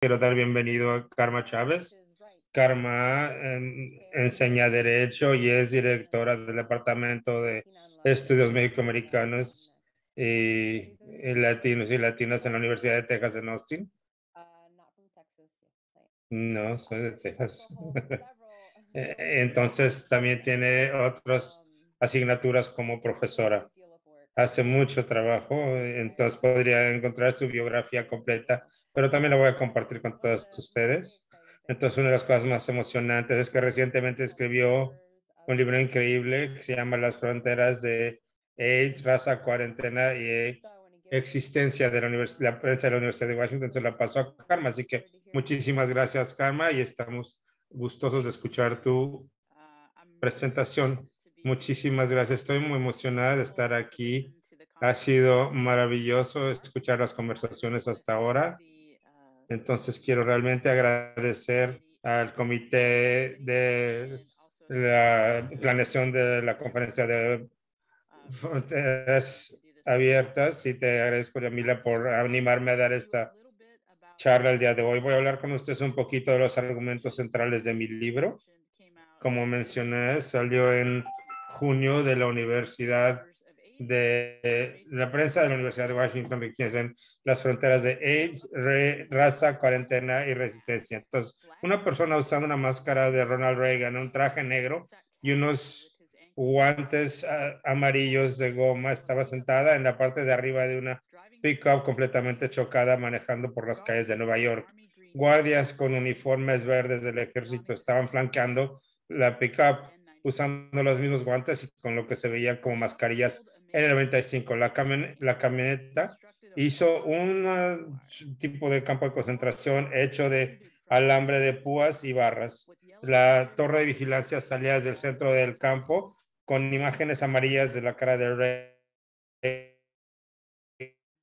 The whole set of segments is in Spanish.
Quiero dar bienvenido a Karma Chávez. Karma enseña Derecho y es directora del Departamento de Estudios Mexicoamericanos y Latinos y Latinas en la Universidad de Texas en Austin. No, soy de Texas. Entonces también tiene otras asignaturas como profesora. Hace mucho trabajo, entonces podría encontrar su biografía completa, pero también la voy a compartir con todos ustedes. Entonces, una de las cosas más emocionantes es que recientemente escribió un libro increíble que se llama Las fronteras de AIDS, raza, cuarentena y existencia de la prensa de la Universidad de Washington. Se la pasó a Karma, así que muchísimas gracias, Karma, y estamos gustosos de escuchar tu presentación. Muchísimas gracias. Estoy muy emocionada de estar aquí. Ha sido maravilloso escuchar las conversaciones hasta ahora. Entonces quiero realmente agradecer al comité de la planeación de la conferencia de fronteras abiertas y te agradezco, Yamila, por animarme a dar esta charla el día de hoy. Voy a hablar con ustedes un poquito de los argumentos centrales de mi libro. Como mencioné, salió en junio de la Universidad de la prensa de la Universidad de Washington, que quieren las fronteras de AIDS, raza, cuarentena y resistencia. Entonces, una persona usando una máscara de Ronald Reagan, un traje negro y unos guantes amarillos de goma estaba sentada en la parte de arriba de una pickup completamente chocada manejando por las calles de Nueva York. Guardias con uniformes verdes del ejército estaban flanqueando la pickup usando los mismos guantes y con lo que se veía como mascarillas en el 95. La camioneta hizo un tipo de campo de concentración hecho de alambre de púas y barras. La torre de vigilancia salía desde el centro del campo con imágenes amarillas de la cara de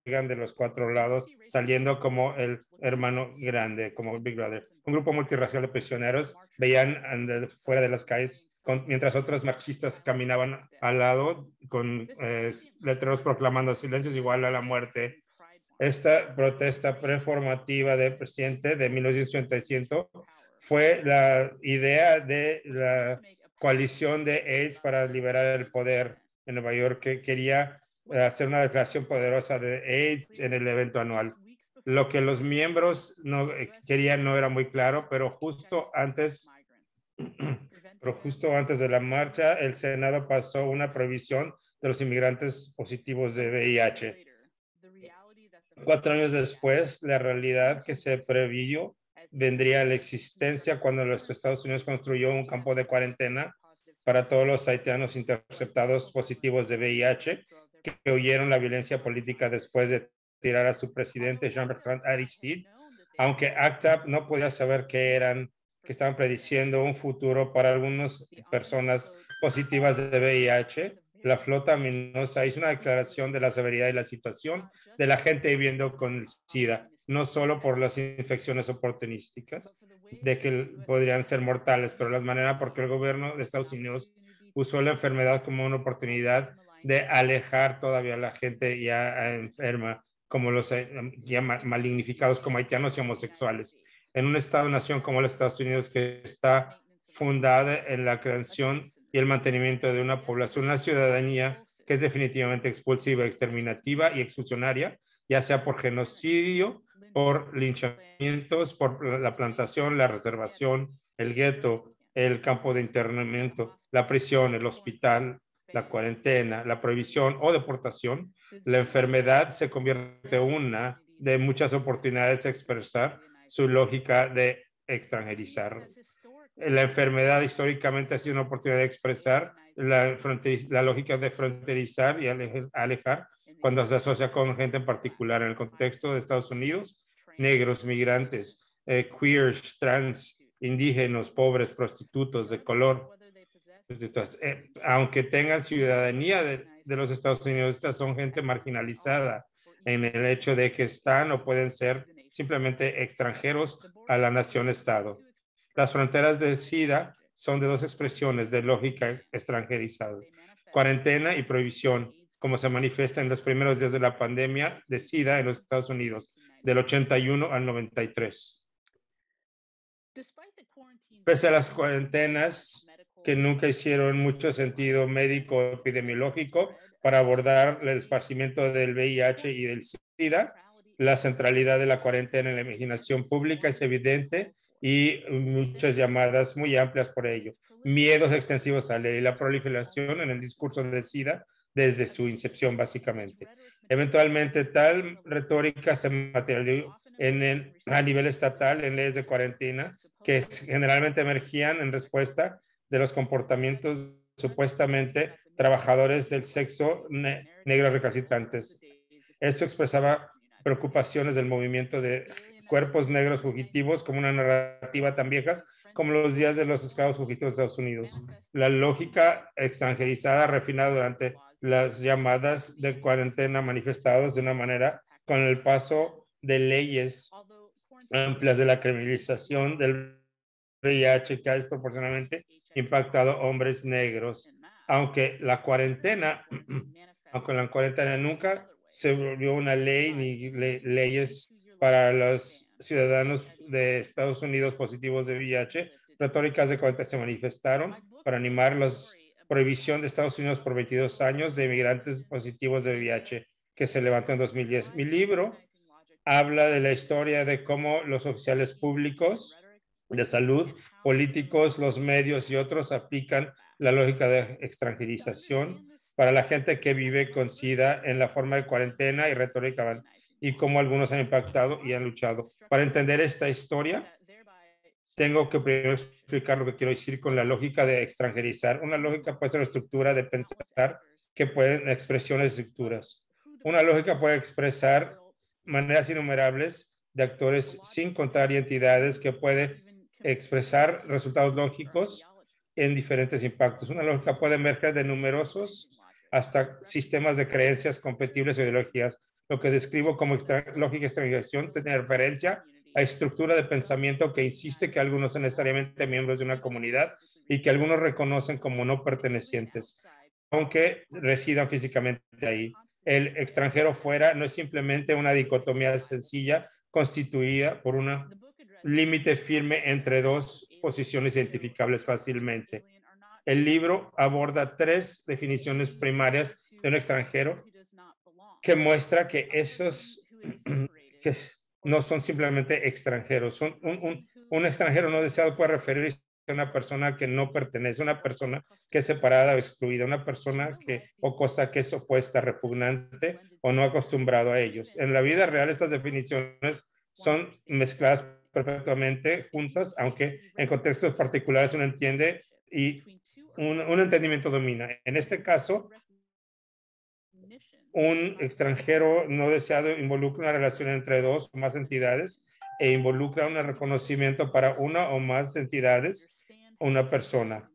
de los cuatro lados, saliendo como el hermano grande, como Big Brother. Un grupo multirracial de prisioneros veían fuera de las calles mientras otros marxistas caminaban al lado con letreros proclamando silencios igual a la muerte. Esta protesta preformativa del presidente de 1985 fue la idea de la coalición de AIDS para liberar el poder en Nueva York, que quería hacer una declaración poderosa de AIDS en el evento anual. Lo que los miembros no querían no era muy claro, pero justo antes de la marcha, el Senado pasó una prohibición de los inmigrantes positivos de VIH. 4 años después, la realidad que se previó vendría a la existencia cuando los Estados Unidos construyó un campo de cuarentena para todos los haitianos interceptados positivos de VIH que huyeron la violencia política después de tirar a su presidente Jean-Bertrand Aristide, aunque ACTA no podía saber qué eran, que estaban prediciendo un futuro para algunas personas positivas de VIH. La flota aminosa hizo una declaración de la severidad de la situación de la gente viviendo con el SIDA, no solo por las infecciones oportunísticas, de que podrían ser mortales, pero las maneras porque el gobierno de Estados Unidos usó la enfermedad como una oportunidad de alejar todavía a la gente ya enferma, como los ya malignificados como haitianos y homosexuales. En un Estado-nación como los Estados Unidos, que está fundada en la creación y el mantenimiento de una población, una ciudadanía que es definitivamente expulsiva, exterminativa y expulsionaria, ya sea por genocidio, por linchamientos, por la plantación, la reservación, el gueto, el campo de internamiento, la prisión, el hospital, la cuarentena, la prohibición o deportación. La enfermedad se convierte en una de muchas oportunidades de expresar su lógica de extranjerizar. La enfermedad históricamente ha sido una oportunidad de expresar la lógica de fronterizar y alejar cuando se asocia con gente en particular. En el contexto de Estados Unidos, negros, migrantes, queers, trans, indígenas, pobres, prostitutos de color. Entonces, aunque tengan ciudadanía de los Estados Unidos, estas son gente marginalizada en el hecho de que están o pueden ser simplemente extranjeros a la nación-estado. Las fronteras del SIDA son de dos expresiones de lógica extranjerizada: cuarentena y prohibición, como se manifiesta en los primeros días de la pandemia de SIDA en los Estados Unidos, del 81 al 93. Pese a las cuarentenas que nunca hicieron mucho sentido médico o epidemiológico para abordar el esparcimiento del VIH y del SIDA, la centralidad de la cuarentena en la imaginación pública es evidente y muchas llamadas muy amplias por ello. Miedos extensivos a la proliferación en el discurso de SIDA desde su incepción, básicamente. Eventualmente, tal retórica se materializó a nivel estatal en leyes de cuarentena que generalmente emergían en respuesta de los comportamientos supuestamente trabajadores del sexo negros recalcitrantes. Eso expresaba preocupaciones del movimiento de cuerpos negros fugitivos como una narrativa tan viejas como los días de los esclavos fugitivos de Estados Unidos. La lógica extranjerizada refinada durante las llamadas de cuarentena manifestadas de una manera con el paso de leyes amplias de la criminalización del VIH que ha desproporcionadamente impactado a hombres negros. Aunque la cuarentena nunca se volvió una ley ni leyes para los ciudadanos de Estados Unidos positivos de VIH, retóricas de cuarentena se manifestaron para animar la prohibición de Estados Unidos por 22 años de inmigrantes positivos de VIH que se levantó en 2010. Mi libro habla de la historia de cómo los oficiales públicos de salud, políticos, los medios y otros aplican la lógica de extranjerización para la gente que vive con SIDA en la forma de cuarentena y retórica y cómo algunos han impactado y han luchado. Para entender esta historia, tengo que primero explicar lo que quiero decir con la lógica de extranjerizar. Una lógica puede ser una estructura de pensar que pueden expresiones de estructuras. Una lógica puede expresar maneras innumerables de actores sin contar y entidades que puede expresar resultados lógicos en diferentes impactos. Una lógica puede emerger de numerosos hasta sistemas de creencias compatibles o ideologías. Lo que describo como lógica de extranjerización tiene referencia a estructura de pensamiento que insiste que algunos son necesariamente miembros de una comunidad y que algunos reconocen como no pertenecientes, aunque residan físicamente ahí. El extranjero fuera no es simplemente una dicotomía sencilla constituida por un límite firme entre dos posiciones identificables fácilmente. El libro aborda tres definiciones primarias de un extranjero que muestra que esos que no son simplemente extranjeros. Son un extranjero no deseado puede referirse a una persona que no pertenece, una persona que es separada o excluida, una persona que o cosa que es opuesta, repugnante o no acostumbrado a ellos. En la vida real estas definiciones son mezcladas perfectamente juntas, aunque en contextos particulares uno entiende y un entendimiento domina. En este caso, un extranjero no deseado involucra una relación entre dos o más entidades e involucra un reconocimiento para una o más entidades o una persona.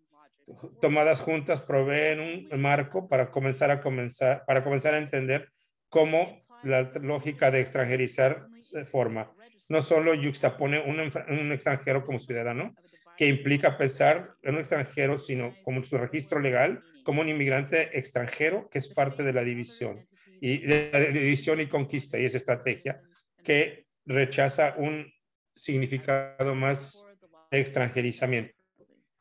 Tomadas juntas proveen un marco para comenzar a entender cómo la lógica de extranjerizar se forma. No solo yuxtapone un extranjero como ciudadano, que implica pensar en un extranjero, sino como su registro legal, como un inmigrante extranjero, que es parte de la división y conquista y esa estrategia que rechaza un significado más de extranjerizamiento.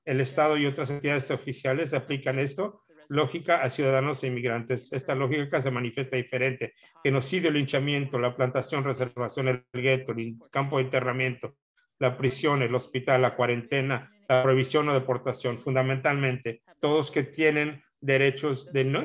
El Estado y otras entidades oficiales aplican esto, lógica a ciudadanos e inmigrantes. Esta lógica se manifiesta diferente. Genocidio, linchamiento, la plantación, reservación, el gueto, el campo de enterramiento, la prisión, el hospital, la cuarentena, la prohibición o deportación. Fundamentalmente, todos que tienen derechos de no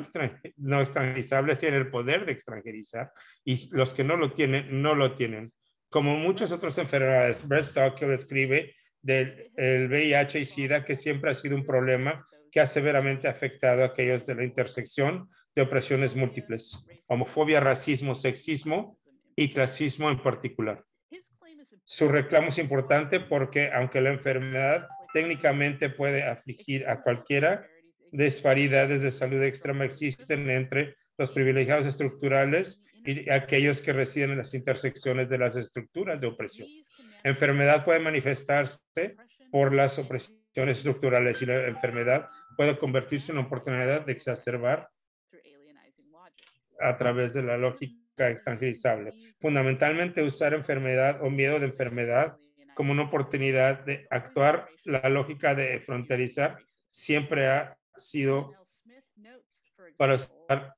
extranjerizables tienen el poder de extranjerizar y los que no lo tienen, no lo tienen. Como muchas otras enfermedades, Brett Stockel describe del VIH y SIDA, que siempre ha sido un problema que ha severamente afectado a aquellos de la intersección de opresiones múltiples, homofobia, racismo, sexismo y clasismo en particular. Su reclamo es importante porque, aunque la enfermedad técnicamente puede afligir a cualquiera, disparidades de salud extrema existen entre los privilegiados estructurales y aquellos que residen en las intersecciones de las estructuras de opresión. Enfermedad puede manifestarse por las opresiones estructurales y la enfermedad puede convertirse en una oportunidad de exacerbar a través de la lógica extranjerizable. Fundamentalmente, usar enfermedad o miedo de enfermedad como una oportunidad de actuar. La lógica de fronterizar siempre ha sido para estar.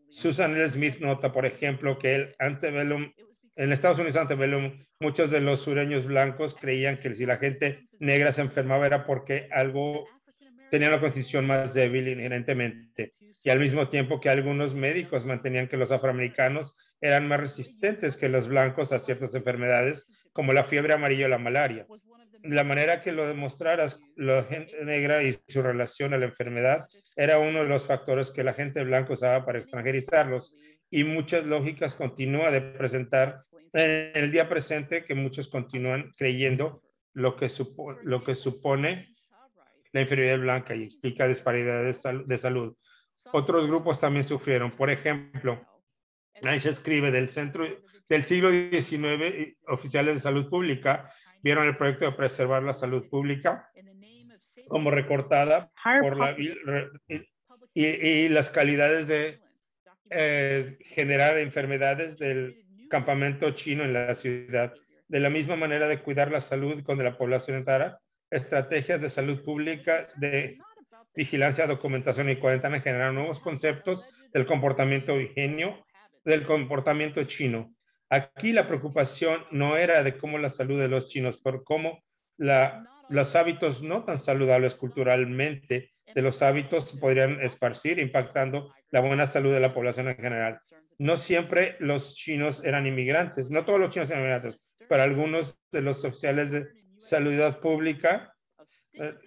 Susan L. Smith nota, por ejemplo, que el antebellum, en Estados Unidos antebellum, muchos de los sureños blancos creían que si la gente negra se enfermaba era porque algo tenía una constitución más débil inherentemente, y al mismo tiempo que algunos médicos mantenían que los afroamericanos eran más resistentes que los blancos a ciertas enfermedades como la fiebre amarilla o la malaria. La manera que lo demostraras la gente negra y su relación a la enfermedad era uno de los factores que la gente blanca usaba para extranjerizarlos, y muchas lógicas continúan de presentar en el día presente que muchos continúan creyendo lo que supone la inferioridad blanca y explica disparidades de salud. Otros grupos también sufrieron. Por ejemplo, Aisha escribe del siglo XIX, oficiales de salud pública vieron el proyecto de preservar la salud pública como recortada por y las calidades de generar enfermedades del campamento chino en la ciudad. De la misma manera de cuidar la salud cuando la población entrara, estrategias de salud pública, de vigilancia, documentación y cuarentena generaron nuevos conceptos del comportamiento ingenio, del comportamiento chino. Aquí la preocupación no era de cómo la salud de los chinos, por cómo los hábitos no tan saludables culturalmente de los hábitos podrían esparcir, impactando la buena salud de la población en general. No siempre los chinos eran inmigrantes, no todos los chinos eran inmigrantes, pero algunos de los oficiales de salud pública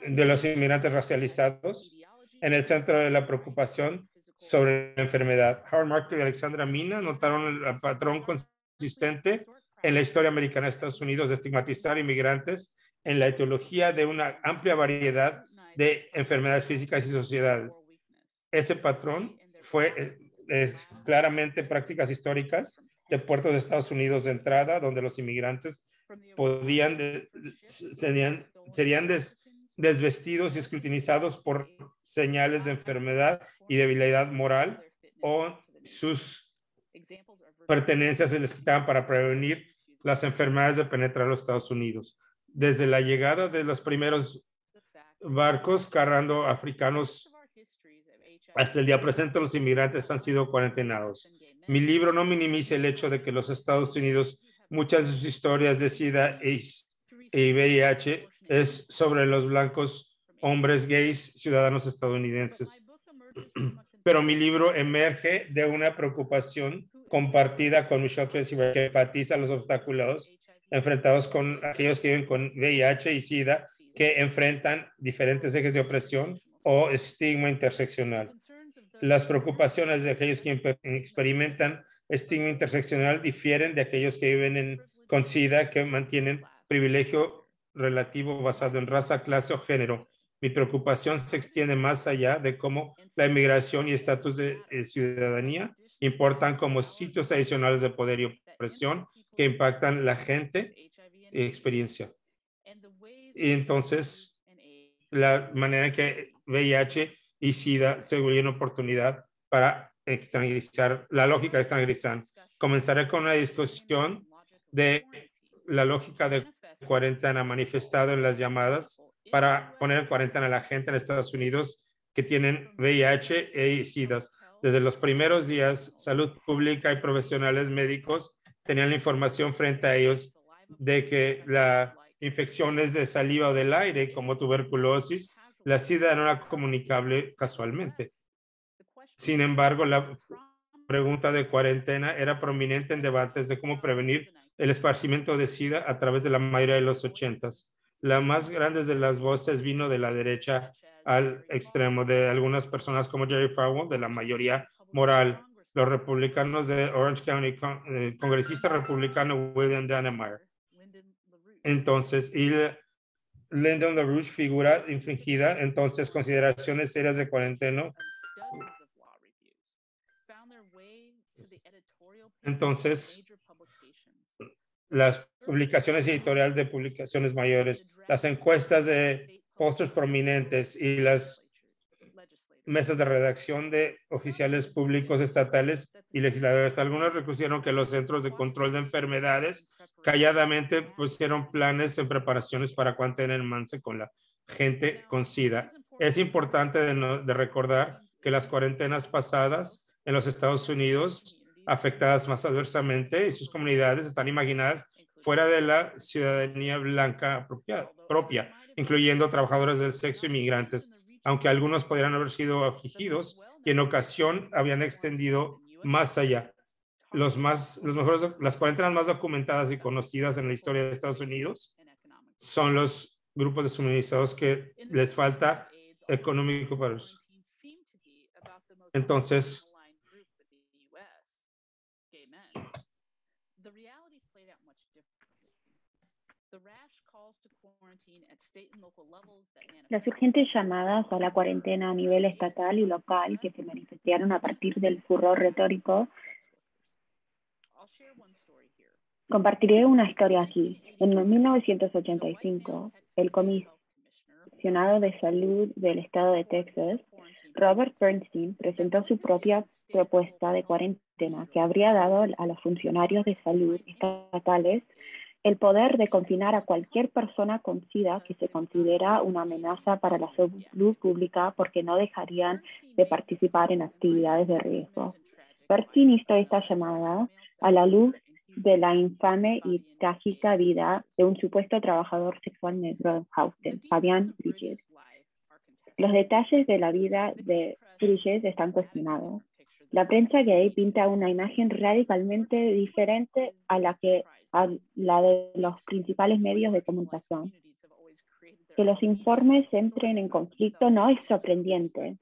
de los inmigrantes racializados en el centro de la preocupación sobre la enfermedad. Howard Mark y Alexandra Mina notaron el patrón consistente en la historia americana de Estados Unidos de estigmatizar inmigrantes en la etiología de una amplia variedad de enfermedades físicas y sociedades. Ese patrón fue claramente prácticas históricas de puertos de Estados Unidos de entrada, donde los inmigrantes serían desvestidos y escrutinizados por señales de enfermedad y debilidad moral, o sus pertenencias se les quitaban para prevenir las enfermedades de penetrar a los Estados Unidos. Desde la llegada de los primeros barcos cargando africanos hasta el día presente, los inmigrantes han sido cuarentenados. Mi libro no minimiza el hecho de que los Estados Unidos, muchas de sus historias de SIDA y VIH es sobre los blancos, hombres gays, ciudadanos estadounidenses. Pero mi libro emerge de una preocupación compartida con Michelle Tracy, que enfatiza los obstáculos enfrentados con aquellos que viven con VIH y SIDA, que enfrentan diferentes ejes de opresión o estigma interseccional. Las preocupaciones de aquellos que experimentan estigma interseccional difieren de aquellos que viven con SIDA, que mantienen privilegio relativo basado en raza, clase o género. Mi preocupación se extiende más allá de cómo la inmigración y estatus de ciudadanía importan como sitios adicionales de poder y opresión que impactan la gente y experiencia. Y entonces, la manera en que VIH y SIDA se volvió una oportunidad para extranjerizar, la lógica de extranjerizar. Comenzaré con una discusión de la lógica de cuarentena manifestado en las llamadas para poner en cuarentena a la gente en Estados Unidos que tienen VIH y SIDA. Desde los primeros días, salud pública y profesionales médicos tenían la información frente a ellos de que las infecciones de saliva o del aire, como tuberculosis, la SIDA no era comunicable casualmente. Sin embargo, la pregunta de cuarentena era prominente en debates de cómo prevenir el esparcimiento de SIDA a través de la mayoría de los 80s. La más grande de las voces vino de la derecha al extremo, de algunas personas como Jerry Falwell, de la mayoría moral, los republicanos de Orange County, congresista republicano William Dannemeyer. Entonces, y Lyndon LaRouche, figura infringida, entonces consideraciones serias de cuarentena. Entonces, las publicaciones editoriales de publicaciones mayores, las encuestas de pósters prominentes y las mesas de redacción de oficiales públicos estatales y legisladores. Algunos reconocieron que los centros de control de enfermedades calladamente pusieron planes en preparaciones para cuarentena en Manse con la gente con SIDA. Es importante de recordar que las cuarentenas pasadas en los Estados Unidos, afectadas más adversamente, y sus comunidades están imaginadas fuera de la ciudadanía blanca propia, incluyendo trabajadores del sexo y migrantes, aunque algunos podrían haber sido afligidos y en ocasión habían extendido más allá. Las cuarentenas más documentadas y conocidas en la historia de Estados Unidos son los grupos de suministrados que les falta económico para eso. Entonces, las urgentes llamadas a la cuarentena a nivel estatal y local que se manifestaron a partir del furor retórico. Compartiré una historia aquí. En 1985, el comisionado de salud del estado de Texas, Robert Bernstein, presentó su propia propuesta de cuarentena que habría dado a los funcionarios de salud estatales el poder de confinar a cualquier persona con SIDA que se considera una amenaza para la salud pública porque no dejarían de participar en actividades de riesgo. Bernstein hizo esta llamada a la luz de la infame y trágica vida de un supuesto trabajador sexual negro en Houston, Fabian Bridges. Los detalles de la vida de Bridges están cuestionados. La prensa gay pinta una imagen radicalmente diferente a la de los principales medios de comunicación. Que los informes entren en conflicto no es sorprendente.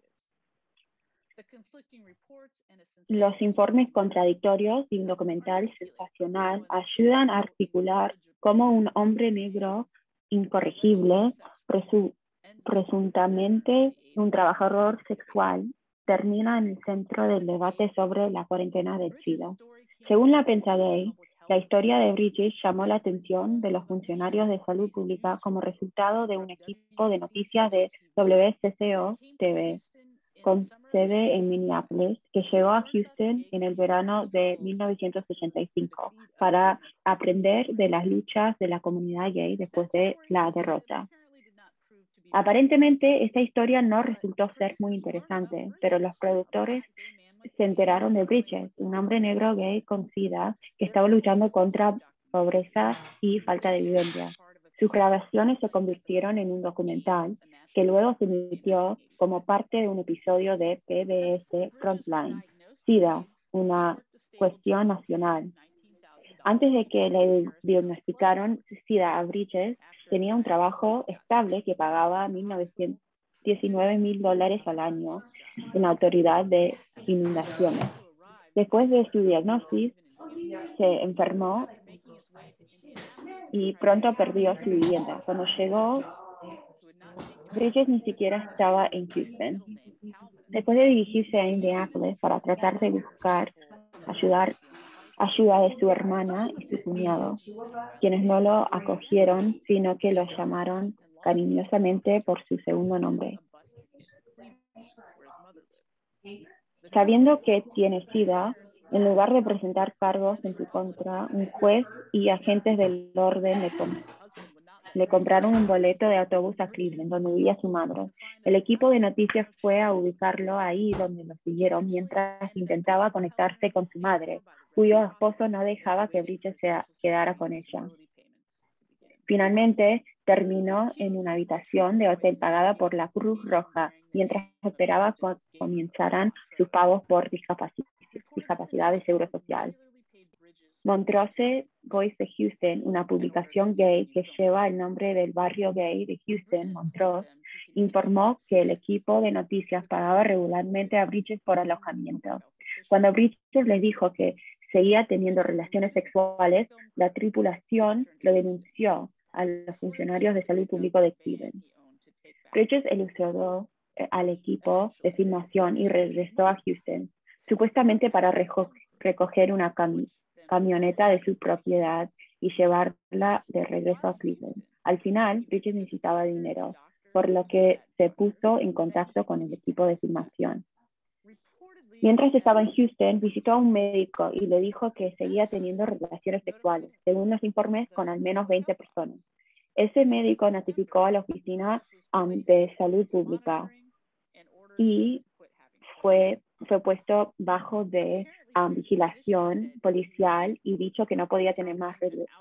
Los informes contradictorios de un documental sensacional ayudan a articular cómo un hombre negro incorregible, presuntamente un trabajador sexual, termina en el centro del debate sobre la cuarentena del SIDA. Según la prensa gay, la historia de Bridges llamó la atención de los funcionarios de salud pública como resultado de un equipo de noticias de WCCO-TV, con sede en Minneapolis, que llegó a Houston en el verano de 1985 para aprender de las luchas de la comunidad gay después de la derrota. Aparentemente, esta historia no resultó ser muy interesante, pero los productores se enteraron de Bridges, un hombre negro gay con SIDA que estaba luchando contra pobreza y falta de vivienda. Sus grabaciones se convirtieron en un documental que luego se emitió como parte de un episodio de PBS Frontline, SIDA, una cuestión nacional. Antes de que le diagnosticaron SIDA a Bridges, tenía un trabajo estable que pagaba $19,000 al año en la autoridad de inundaciones. Después de su diagnóstico, se enfermó y pronto perdió su vivienda. Cuando llegó, Bridges ni siquiera estaba en Houston. Después de dirigirse a Indianapolis para tratar de buscar ayuda de su hermana y su cuñado, quienes no lo acogieron, sino que lo llamaron cariñosamente por su segundo nombre. Sabiendo que tiene SIDA, en lugar de presentar cargos en su contra, un juez y agentes del orden le compraron un boleto de autobús a Cleveland, donde vivía su madre. El equipo de noticias fue a ubicarlo ahí donde lo siguieron mientras intentaba conectarse con su madre, cuyo esposo no dejaba que Bridges se quedara con ella. Finalmente, terminó en una habitación de hotel pagada por la Cruz Roja, mientras esperaba que comenzaran sus pagos por discapacidad de seguro social. Montrose Voice de Houston, una publicación gay que lleva el nombre del barrio gay de Houston, Montrose, informó que el equipo de noticias pagaba regularmente a Bridges por alojamiento. Cuando Bridges les dijo que seguía teniendo relaciones sexuales, la tripulación lo denunció a los funcionarios de salud pública de Cleveland. Bridges elucidó al equipo de filmación y regresó a Houston, supuestamente para recoger una camioneta de su propiedad y llevarla de regreso a Cleveland. Al final, Bridges necesitaba dinero. por lo que se puso en contacto con el equipo de filmación. Mientras estaba en Houston, visitó a un médico y le dijo que seguía teniendo relaciones sexuales, según los informes, con al menos 20 personas. Ese médico notificó a la Oficina de Salud Pública y fue puesto bajo de vigilación policial y dicho que no podía tener más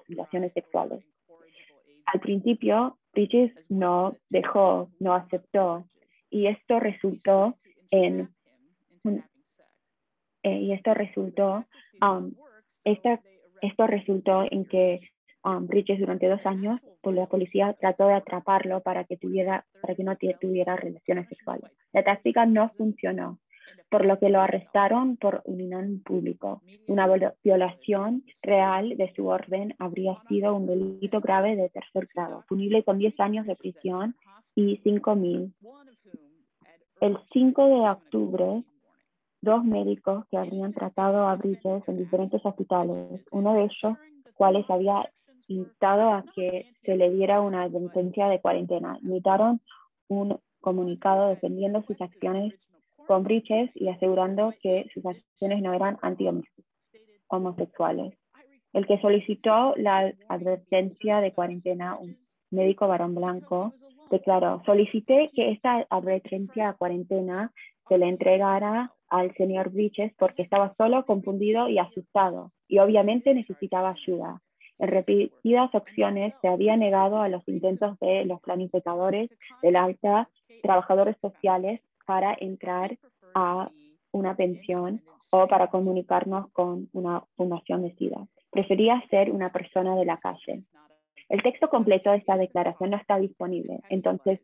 relaciones sexuales. Al principio, Bridges no aceptó, y esto resultó en que Bridges durante 2 años, la policía trató de atraparlo para que no tuviera relaciones sexuales. La táctica no funcionó, por lo que lo arrestaron por urinación público. Una violación real de su orden habría sido un delito grave de 3er grado, punible con 10 años de prisión y $5,000. El 5 de octubre, 2 médicos que habían tratado a Bridges en diferentes hospitales, uno de ellos cuales había instado a que se le diera una advertencia de cuarentena, emitaron un comunicado defendiendo sus acciones con Bridges y asegurando que sus acciones no eran anti-homosexuales. El que solicitó la advertencia de cuarentena, un médico varón blanco, declaró: solicité que esta advertencia de cuarentena se le entregara al señor Bridges porque estaba solo, confundido y asustado, y obviamente necesitaba ayuda. En repetidas ocasiones se había negado a los intentos de los planificadores de la alta, trabajadores sociales, para entrar a una pensión o para comunicarnos con una fundación de SIDA. Prefería ser una persona de la calle. El texto completo de esta declaración no está disponible, entonces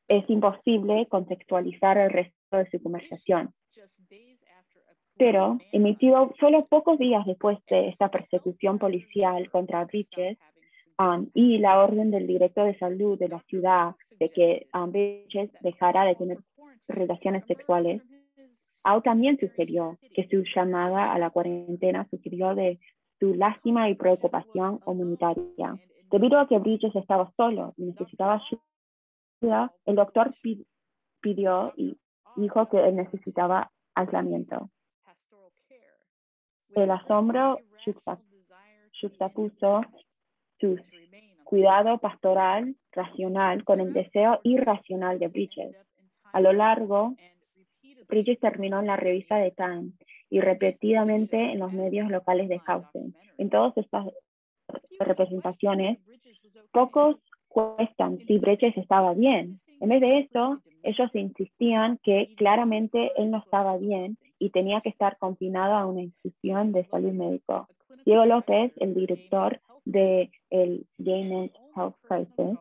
es imposible contextualizar el resto de su conversación. Pero, emitido solo pocos días después de esta persecución policial contra Bridges y la orden del director de salud de la ciudad de que Bridges dejara de tener relaciones sexuales, Au también sugirió que su llamada a la cuarentena sugirió de su lástima y preocupación humanitaria. Debido a que Bridges estaba solo y necesitaba ayuda, el doctor pidió y dijo que él necesitaba aislamiento. El asombro juxtapuso su cuidado pastoral racional con el deseo irracional de Bridges. A lo largo, Bridges terminó en la revista The Times y repetidamente en los medios locales de Houston. En todas estas representaciones, pocos cuestan si Bridges estaba bien. En vez de eso, ellos insistían que claramente él no estaba bien y tenía que estar confinado a una institución de salud médico. Diego López, el director del Gay Men's Health Crisis,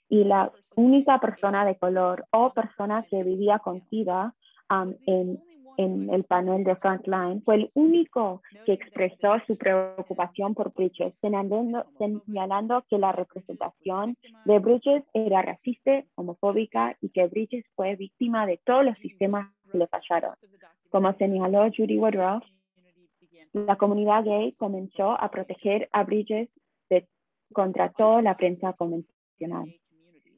y la única persona de color o persona que vivía con SIDA en el panel de Frontline, fue el único que expresó su preocupación por Bridges, señalando que la representación de Bridges era racista, homofóbica y que Bridges fue víctima de todos los sistemas que le fallaron. Como señaló Judy Woodruff, la comunidad gay comenzó a proteger a Bridges contra toda la prensa convencional.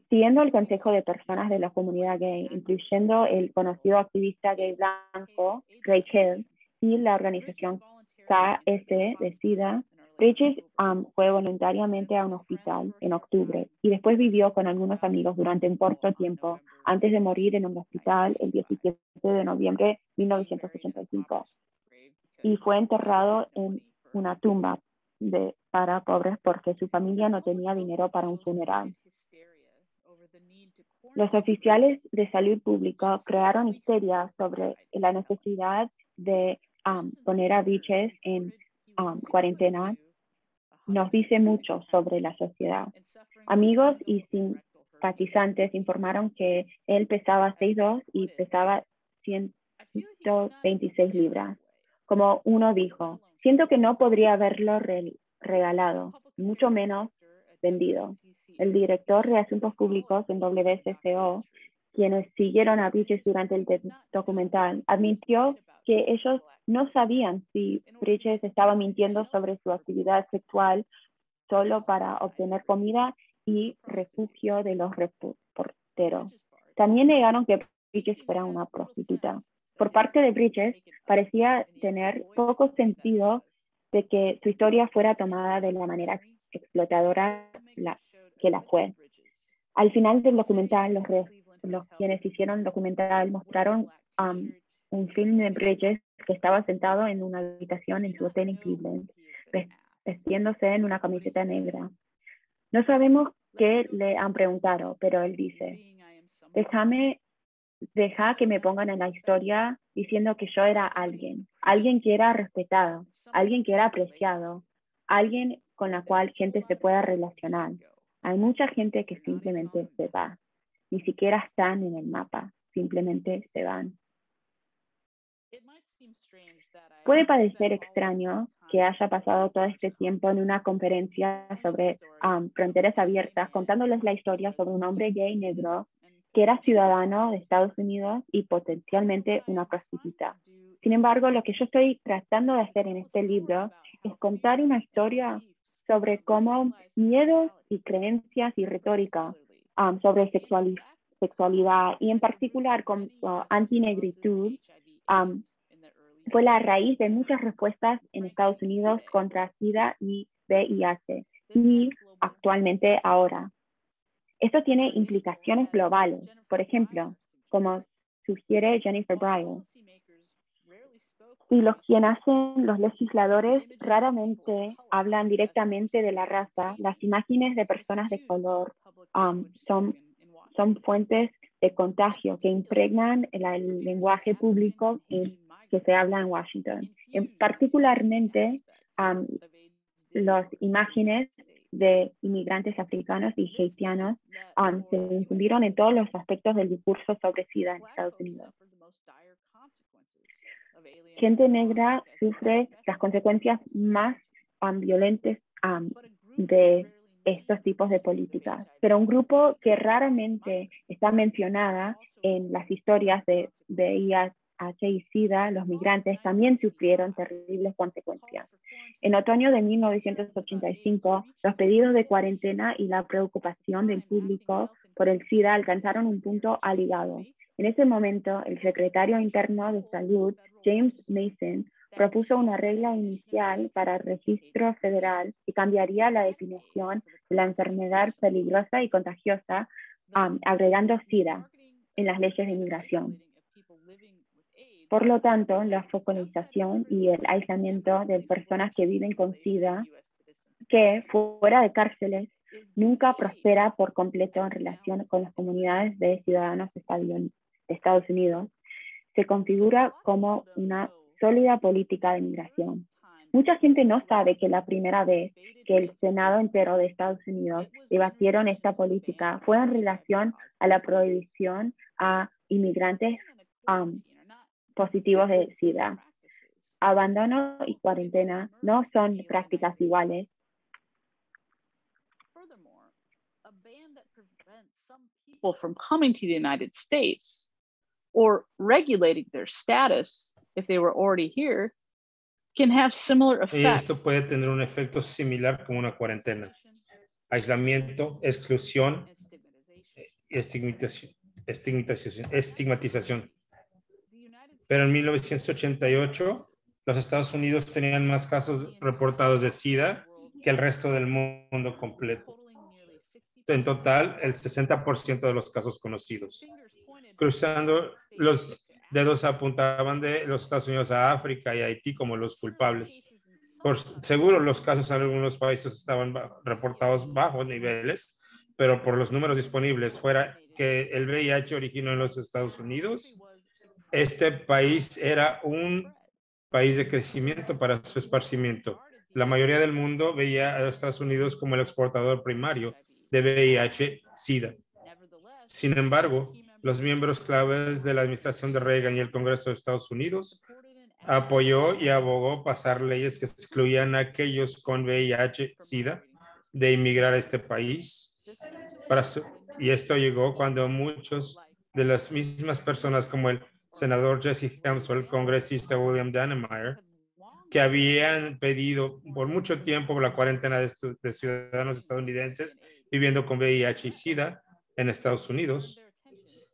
Siguiendo el consejo de personas de la comunidad gay, incluyendo el conocido activista gay blanco, Ray Hill, y la organización KS de SIDA, Bridges fue voluntariamente a un hospital en octubre y después vivió con algunos amigos durante un corto tiempo antes de morir en un hospital el 17 de noviembre de 1985. Y fue enterrado en una tumba para pobres porque su familia no tenía dinero para un funeral. Los oficiales de salud pública crearon histeria sobre la necesidad de poner a Bridges en cuarentena. Nos dice mucho sobre la sociedad. Amigos y simpatizantes informaron que él pesaba 6'2" y pesaba 126 libras. Como uno dijo, siento que no podría haberlo regalado, mucho menos vendido. El director de Asuntos Públicos en WCCO, quienes siguieron a Bridges durante el documental, admitió que ellos no sabían si Bridges estaba mintiendo sobre su actividad sexual solo para obtener comida y refugio de los reporteros. También negaron que Bridges fuera una prostituta. Por parte de Bridges, parecía tener poco sentido de que su historia fuera tomada de la manera explotadora que la fue. Al final del documental, los quienes hicieron el documental mostraron un film de Bridges que estaba sentado en una habitación en su hotel en Cleveland, vestiéndose en una camiseta negra. No sabemos qué le han preguntado, pero él dice, deja que me pongan en la historia diciendo que yo era alguien que era respetado, alguien que era apreciado, alguien con la cual gente se pueda relacionar. Hay mucha gente que simplemente se va, ni siquiera están en el mapa, simplemente se van. Puede parecer extraño que haya pasado todo este tiempo en una conferencia sobre fronteras abiertas, contándoles la historia sobre un hombre gay negro que era ciudadano de Estados Unidos y potencialmente una prostituta. Sin embargo, lo que yo estoy tratando de hacer en este libro es contar una historia sobre cómo miedos y creencias y retórica sobre sexualidad y en particular con antinegritud fue la raíz de muchas respuestas en Estados Unidos contra SIDA y VIH y actualmente ahora. Esto tiene implicaciones globales, por ejemplo, como sugiere Jennifer Bryan. Y quienes hacen los legisladores raramente hablan directamente de la raza, las imágenes de personas de color son fuentes de contagio que impregnan el lenguaje público que se habla en Washington. Particularmente, las imágenes de inmigrantes africanos y haitianos se infundieron en todos los aspectos del discurso sobre SIDA en Estados Unidos. Gente negra sufre las consecuencias más violentas de estos tipos de políticas, pero un grupo que raramente está mencionada en las historias de VIH y SIDA, los migrantes, también sufrieron terribles consecuencias. En otoño de 1985, los pedidos de cuarentena y la preocupación del público por el SIDA alcanzaron un punto álgido. En ese momento, el secretario interno de Salud, James Mason, propuso una regla inicial para el registro federal que cambiaría la definición de la enfermedad peligrosa y contagiosa, agregando SIDA en las leyes de inmigración. Por lo tanto, la focalización y el aislamiento de personas que viven con SIDA, que fuera de cárceles, nunca prospera por completo en relación con las comunidades de ciudadanos de Estados Unidos, se configura como una sólida política de inmigración. Mucha gente no sabe que la primera vez que el Senado entero de Estados Unidos debatieron esta política fue en relación a la prohibición a inmigrantes positivos de SIDA. Abandono y cuarentena no son prácticas iguales. People from coming to the United States or regulating their status if they were already here can have similar effects. Y esto puede tener un efecto similar como una cuarentena. Aislamiento, exclusión y estigmatización. Pero en 1988, los Estados Unidos tenían más casos reportados de SIDA que el resto del mundo completo. En total, el 60% de los casos conocidos. Cruzando los dedos apuntaban de los Estados Unidos a África y Haití como los culpables. Por seguro, los casos en algunos países estaban reportados bajo niveles, pero por los números disponibles, fuera que el VIH originó en los Estados Unidos, este país era un país de crecimiento para su esparcimiento. La mayoría del mundo veía a Estados Unidos como el exportador primario de VIH-Sida. Sin embargo, los miembros claves de la administración de Reagan y el Congreso de Estados Unidos apoyó y abogó pasar leyes que excluían a aquellos con VIH-Sida de inmigrar a este país. Y esto llegó cuando muchos de las mismas personas como el senador Jesse Helms o el congresista William Dannemeyer que habían pedido por mucho tiempo la cuarentena de ciudadanos estadounidenses viviendo con VIH y SIDA en Estados Unidos,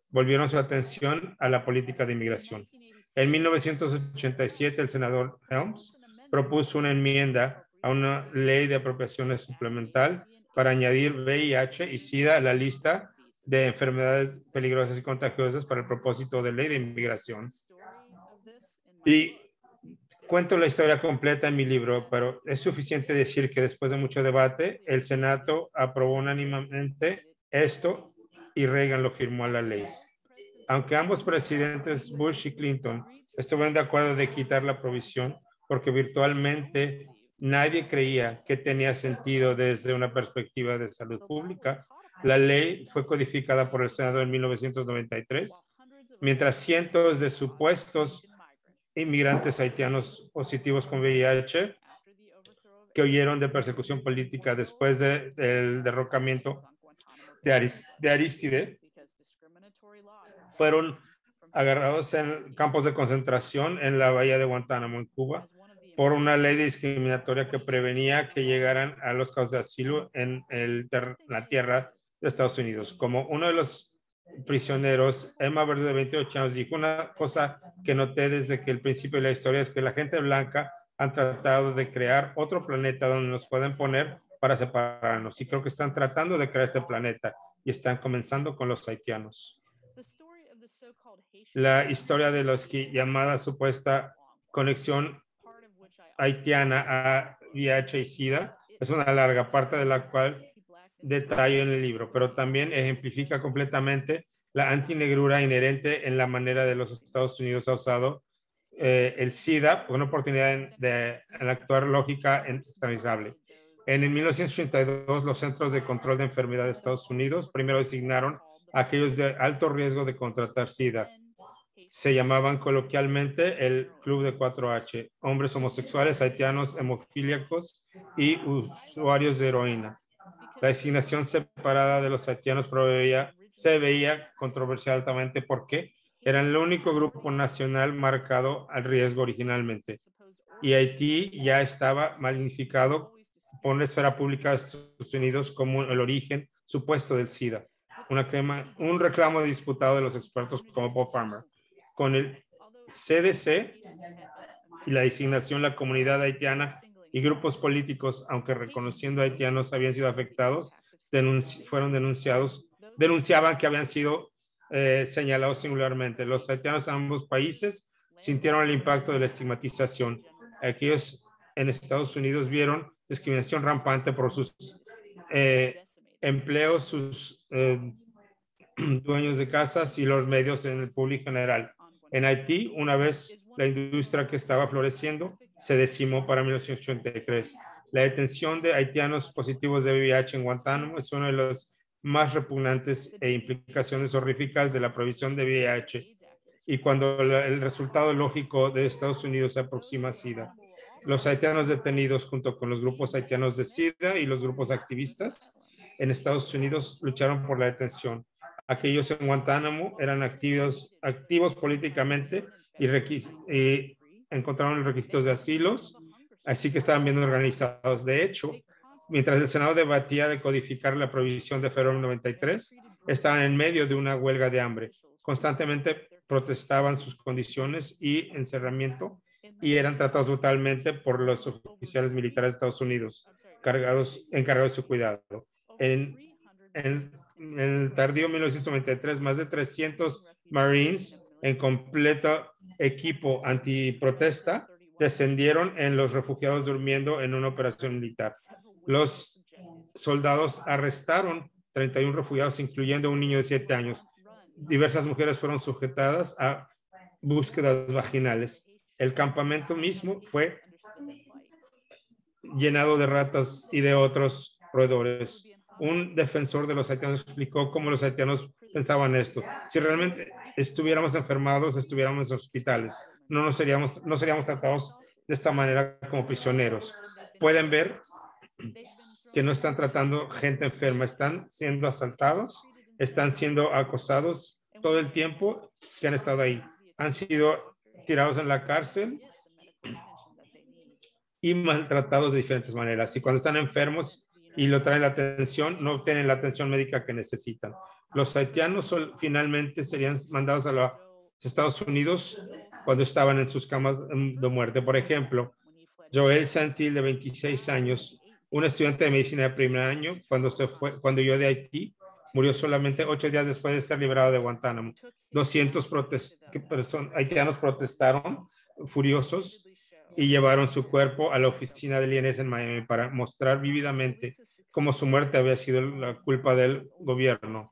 volvieron su atención a la política de inmigración. En 1987, el senador Helms propuso una enmienda a una ley de apropiaciones suplemental para añadir VIH y SIDA a la lista de enfermedades peligrosas y contagiosas para el propósito de ley de inmigración. Y cuento la historia completa en mi libro, pero es suficiente decir que después de mucho debate, el Senado aprobó unánimemente esto y Reagan lo firmó a la ley. Aunque ambos presidentes, Bush y Clinton, estuvieron de acuerdo de quitar la provisión porque virtualmente nadie creía que tenía sentido desde una perspectiva de salud pública, la ley fue codificada por el Senado en 1993, mientras cientos de supuestos inmigrantes haitianos positivos con VIH que huyeron de persecución política después del derrocamiento de Aristide fueron agarrados en campos de concentración en la bahía de Guantánamo, en Cuba, por una ley discriminatoria que prevenía que llegaran a los casos de asilo en la tierra de Estados Unidos. Como uno de los prisioneros, Emma Verde, de 28 años, dijo una cosa que noté desde que el principio de la historia es que la gente blanca han tratado de crear otro planeta donde nos pueden poner para separarnos. Y creo que están tratando de crear este planeta y están comenzando con los haitianos. La historia de los que llamada supuesta conexión haitiana a VIH y SIDA es una larga parte de la cual detallo en el libro, pero también ejemplifica completamente la antinegrura inherente en la manera de los Estados Unidos ha usado el SIDA por una oportunidad de actuar lógica externalizable. En el 1982, los Centros de Control de Enfermedades de Estados Unidos primero designaron a aquellos de alto riesgo de contratar SIDA. Se llamaban coloquialmente el Club de 4H, hombres homosexuales, haitianos, hemofílicos y usuarios de heroína. La designación separada de los haitianos se veía controversial altamente porque eran el único grupo nacional marcado al riesgo originalmente. Y Haití ya estaba magnificado por la esfera pública de Estados Unidos como el origen supuesto del SIDA. Un reclamo disputado de los expertos como Bob Farmer. Con el CDC y la designación, la comunidad haitiana y grupos políticos, aunque reconociendo a haitianos habían sido afectados, denunciaban que habían sido señalados singularmente. Los haitianos en ambos países sintieron el impacto de la estigmatización. Aquellos en Estados Unidos vieron discriminación rampante por sus empleos, sus dueños de casas y los medios en el público general. En Haití, una vez la industria que estaba floreciendo se decimó para 1983. La detención de haitianos positivos de VIH en Guantánamo es una de las más repugnantes e implicaciones horríficas de la prohibición de VIH. Y cuando el resultado lógico de Estados Unidos se aproxima a SIDA. Los haitianos detenidos junto con los grupos haitianos de SIDA y los grupos activistas en Estados Unidos lucharon por la detención. Aquellos en Guantánamo eran activos políticamente y encontraron los requisitos de asilos, así que estaban bien organizados. De hecho, mientras el Senado debatía de codificar la prohibición de febrero del 93, estaban en medio de una huelga de hambre. Constantemente protestaban sus condiciones y encerramiento y eran tratados brutalmente por los oficiales militares de Estados Unidos, encargados de su cuidado. En el tardío 1993, más de 300 Marines en completo equipo antiprotesta descendieron en los refugiados durmiendo en una operación militar. Los soldados arrestaron 31 refugiados, incluyendo un niño de 7 años. Diversas mujeres fueron sujetadas a búsquedas vaginales. El campamento mismo fue llenado de ratas y de otros roedores. Un defensor de los haitianos explicó cómo los haitianos pensaban esto. Si realmente estuviéramos enfermados, estuviéramos en hospitales. No seríamos tratados de esta manera como prisioneros. Pueden ver que no están tratando gente enferma, están siendo asaltados, están siendo acosados todo el tiempo que han estado ahí. Han sido tirados en la cárcel y maltratados de diferentes maneras. Y cuando están enfermos y lo traen la atención, no obtienen la atención médica que necesitan. Los haitianos finalmente serían mandados a los Estados Unidos cuando estaban en sus camas de muerte. Por ejemplo, Joel Santil, de 26 años, un estudiante de medicina de primer año, cuando huyó de Haití, murió solamente 8 días después de ser liberado de Guantánamo. 200 haitianos protestaron furiosos y llevaron su cuerpo a la oficina del INS en Miami para mostrar vívidamente cómo su muerte había sido la culpa del gobierno.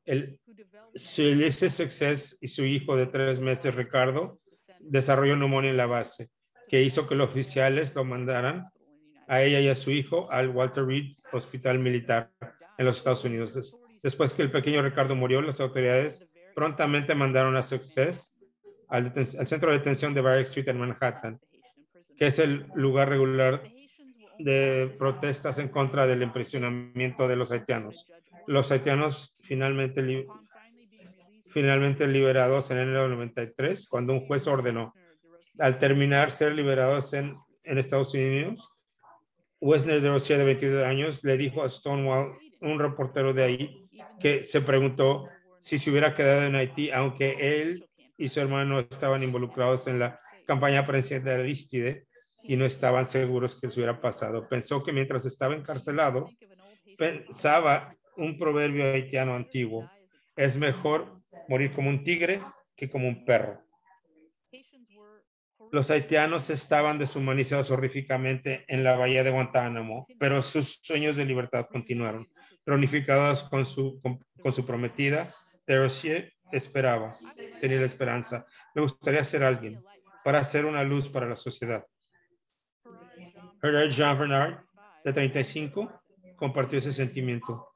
Ulysses Success y su hijo de 3 meses, Ricardo, desarrolló neumonía en la base, que hizo que los oficiales lo mandaran a ella y a su hijo al Walter Reed Hospital Militar en los Estados Unidos. Después que el pequeño Ricardo murió, las autoridades prontamente mandaron a Success al centro de detención de Barrack Street en Manhattan, que es el lugar regular de protestas en contra del imprisionamiento de los haitianos. Los haitianos finalmente liberados en enero del 93, cuando un juez ordenó, al terminar ser liberados en Estados Unidos, Wessner de Rossier, de 22 años, le dijo a Stonewall, un reportero de ahí, que se preguntó si se hubiera quedado en Haití, aunque él y su hermano estaban involucrados en la campaña presidencial de Aristide y no estaban seguros que eso hubiera pasado. Pensó que mientras estaba encarcelado, pensaba un proverbio haitiano antiguo: es mejor morir como un tigre que como un perro. Los haitianos estaban deshumanizados horríficamente en la bahía de Guantánamo, pero sus sueños de libertad continuaron. Reunificados con su prometida, Rossier tenía la esperanza. Me gustaría ser alguien para hacer una luz para la sociedad. Jean Bernard, de 35, compartió ese sentimiento.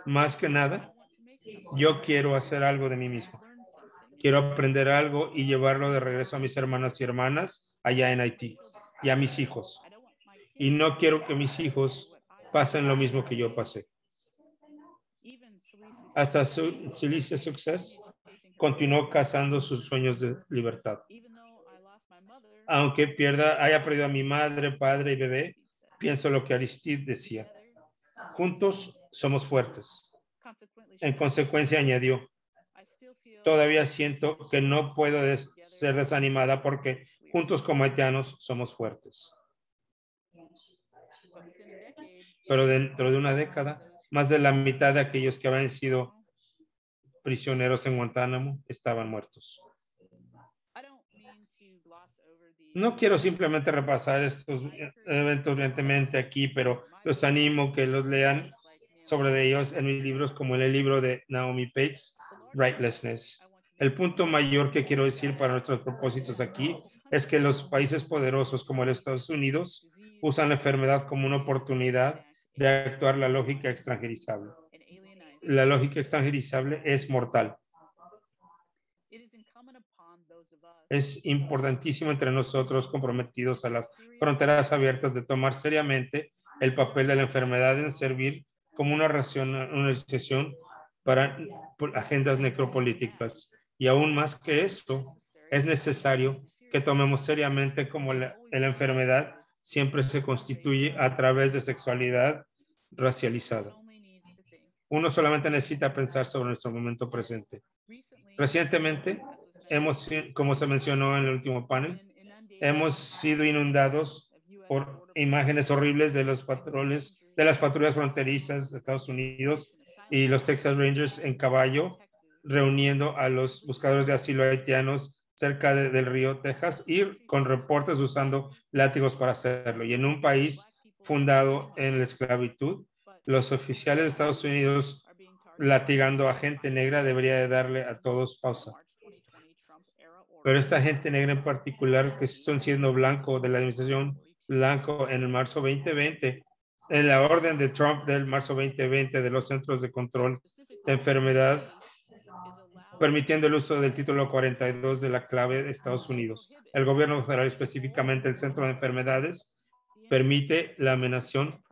Más que nada, yo quiero hacer algo de mí mismo. Quiero aprender algo y llevarlo de regreso a mis hermanas y hermanas allá en Haití y a mis hijos. Y no quiero que mis hijos pasen lo mismo que yo pasé. Hasta Ulysses Success continuó cazando sus sueños de libertad. Aunque haya perdido a mi madre, padre y bebé, pienso lo que Aristide decía: juntos somos fuertes. En consecuencia, añadió: todavía siento que no puedo ser desanimada porque juntos como haitianos somos fuertes. Pero dentro de una década, más de la mitad de aquellos que habían sido prisioneros en Guantánamo estaban muertos. No quiero simplemente repasar estos eventos lentamente aquí, pero los animo que los lean sobre ellos en mis libros, como en el libro de Naomi Pates, Rightlessness. El punto mayor que quiero decir para nuestros propósitos aquí es que los países poderosos como los Estados Unidos usan la enfermedad como una oportunidad de actuar la lógica extranjerizable. La lógica extranjerizable es mortal. Es importantísimo entre nosotros comprometidos a las fronteras abiertas de tomar seriamente el papel de la enfermedad en servir como una racionalización para agendas necropolíticas. Y aún más que esto, es necesario que tomemos seriamente como la enfermedad siempre se constituye a través de sexualidad racializada. Uno solamente necesita pensar sobre nuestro momento presente. Recientemente, como se mencionó en el último panel, hemos sido inundados por imágenes horribles de las patrullas fronterizas de Estados Unidos y los Texas Rangers en caballo reuniendo a los buscadores de asilo haitianos cerca del río Texas y con reportes usando látigos para hacerlo. Y en un país fundado en la esclavitud, los oficiales de Estados Unidos latigando a gente negra debería de darle a todos pausa. Pero esta gente negra en particular, que son siendo blanco de la administración blanco en el marzo 2020, en la orden de Trump del marzo 2020 de los Centros de Control de Enfermedad, permitiendo el uso del título 42 de la clave de Estados Unidos. El gobierno federal, específicamente el Centro de Enfermedades, permite la amenación,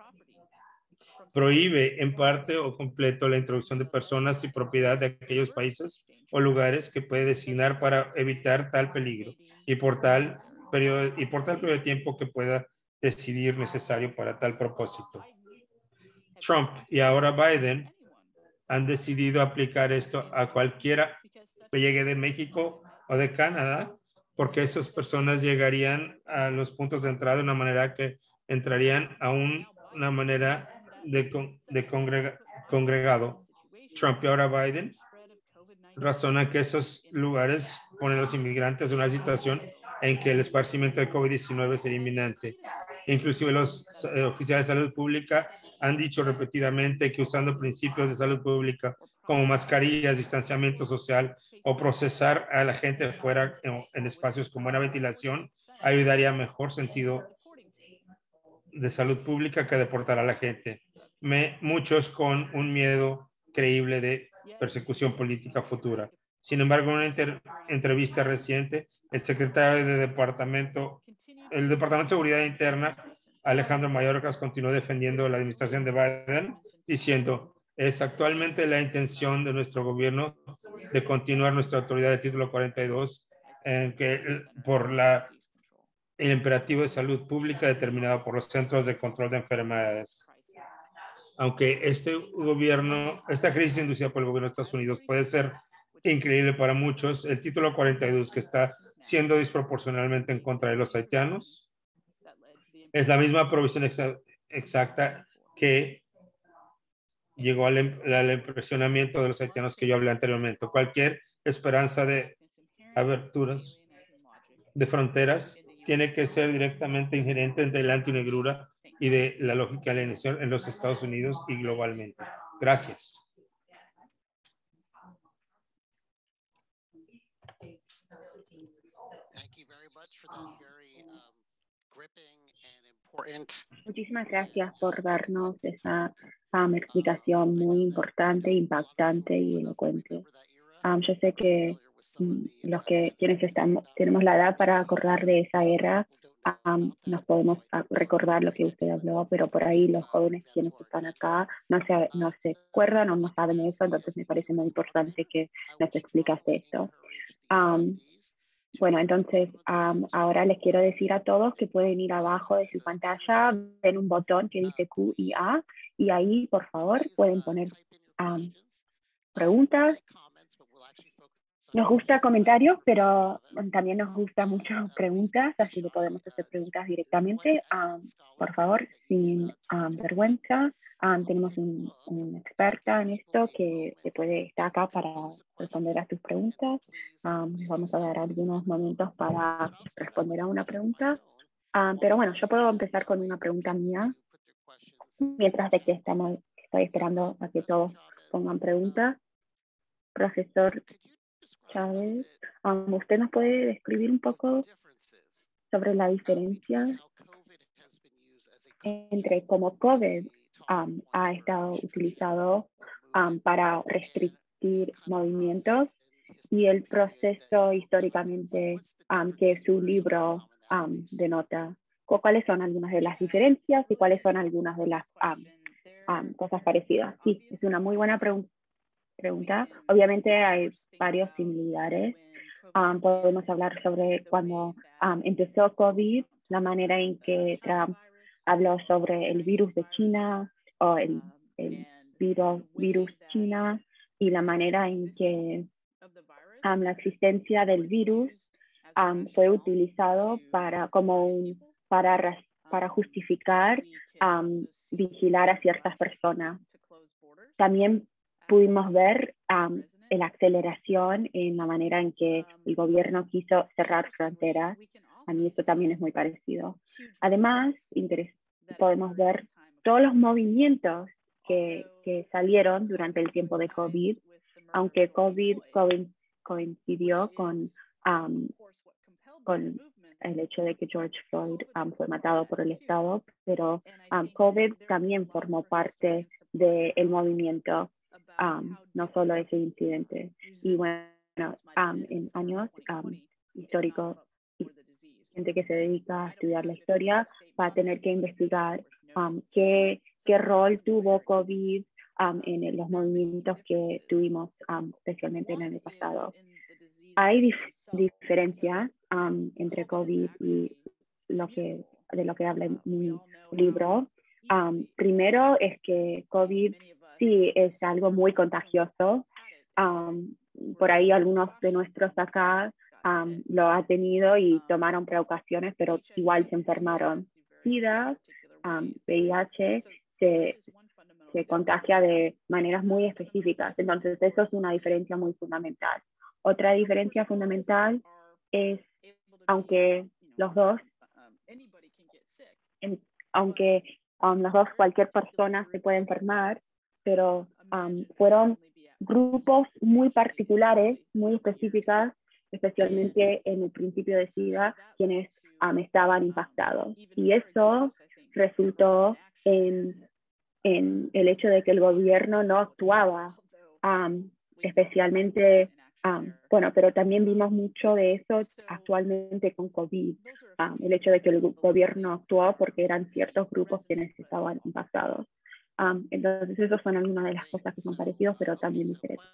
prohíbe en parte o completo la introducción de personas y propiedad de aquellos países o lugares que puede designar para evitar tal peligro y por tal periodo y por tal periodo de tiempo que pueda decidir necesario para tal propósito. Trump y ahora Biden han decidido aplicar esto a cualquiera que llegue de México o de Canadá, porque esas personas llegarían a los puntos de entrada de una manera que entrarían a una manera de congregado. Trump y ahora Biden razonan que esos lugares ponen a los inmigrantes en una situación en que el esparcimiento de COVID-19 sería inminente. Inclusive los oficiales de salud pública han dicho repetidamente que usando principios de salud pública como mascarillas, distanciamiento social o procesar a la gente fuera en espacios con buena ventilación ayudaría a mejor sentido de salud pública que deportar a la gente. Muchos con un miedo creíble de persecución política futura. Sin embargo, en una entrevista reciente, el secretario del Departamento de Seguridad Interna, Alejandro Mayorkas, continuó defendiendo la administración de Biden, diciendo, es actualmente la intención de nuestro gobierno de continuar nuestra autoridad del título 42 por el imperativo de salud pública determinado por los Centros de Control de Enfermedades. Aunque esta crisis inducida por el gobierno de Estados Unidos puede ser increíble para muchos, el título 42 que está siendo desproporcionalmente en contra de los haitianos es la misma provisión exacta que llegó al impresionamiento de los haitianos que yo hablé anteriormente. Cualquier esperanza de aberturas de fronteras tiene que ser directamente ingerente de la antinegrura y de la lógica de la nación en los Estados Unidos y globalmente. Gracias. Muchísimas gracias por darnos esa explicación muy importante, impactante y elocuente. Yo sé que quienes tenemos la edad para acordar de esa era, nos podemos recordar lo que usted habló, pero por ahí los jóvenes quienes están acá no se acuerdan o no saben eso, entonces me parece muy importante que nos explicas esto. Bueno, entonces ahora les quiero decir a todos que pueden ir abajo de su pantalla, ven un botón que dice Q y A, y ahí, por favor, pueden poner preguntas. Nos gusta comentarios, pero también nos gusta mucho preguntas, así que podemos hacer preguntas directamente. Por favor, sin vergüenza. Tenemos una experta en esto que está acá para responder a tus preguntas. Vamos a dar algunos momentos para responder a una pregunta. Pero bueno, yo puedo empezar con una pregunta mía, mientras de que estoy esperando a que todos pongan preguntas. Profesor Chávez, ¿usted nos puede describir un poco sobre la diferencia entre cómo COVID ha estado utilizado para restringir movimientos y el proceso históricamente que su libro denota? ¿Cuáles son algunas de las diferencias y cuáles son algunas de las cosas parecidas? Sí, es una muy buena pregunta. Obviamente hay varios similitudes. Podemos hablar sobre cuando empezó COVID, la manera en que Trump habló sobre el virus de China o el virus China y la manera en que la existencia del virus fue utilizado para justificar vigilar a ciertas personas. También pudimos ver la aceleración en la manera en que el gobierno quiso cerrar fronteras. A mí eso también es muy parecido. Además, podemos ver todos los movimientos que salieron durante el tiempo de COVID, aunque COVID coincidió con el hecho de que George Floyd fue matado por el Estado, pero COVID también formó parte del movimiento, no solo ese incidente. Y bueno, en años históricos, gente que se dedica a estudiar la historia va a tener que investigar qué rol tuvo COVID en los movimientos que tuvimos, especialmente en el año pasado. Hay diferencias entre COVID y de lo que habla en mi libro. Primero es que COVID sí es algo muy contagioso. Por ahí algunos de nuestros acá lo ha tenido y tomaron precauciones, pero igual se enfermaron. SIDA, VIH, se contagia de maneras muy específicas. Entonces, eso es una diferencia muy fundamental. Otra diferencia fundamental es, aunque los dos, cualquier persona se puede enfermar, pero fueron grupos muy particulares, muy específicas, especialmente en el principio de SIDA, quienes estaban impactados. Y eso resultó en el hecho de que el gobierno no actuaba, especialmente, bueno, pero también vimos mucho de eso actualmente con COVID, el hecho de que el gobierno actuó porque eran ciertos grupos quienes estaban impactados. Entonces, esas son algunas de las cosas que son parecidas, pero también diferentes.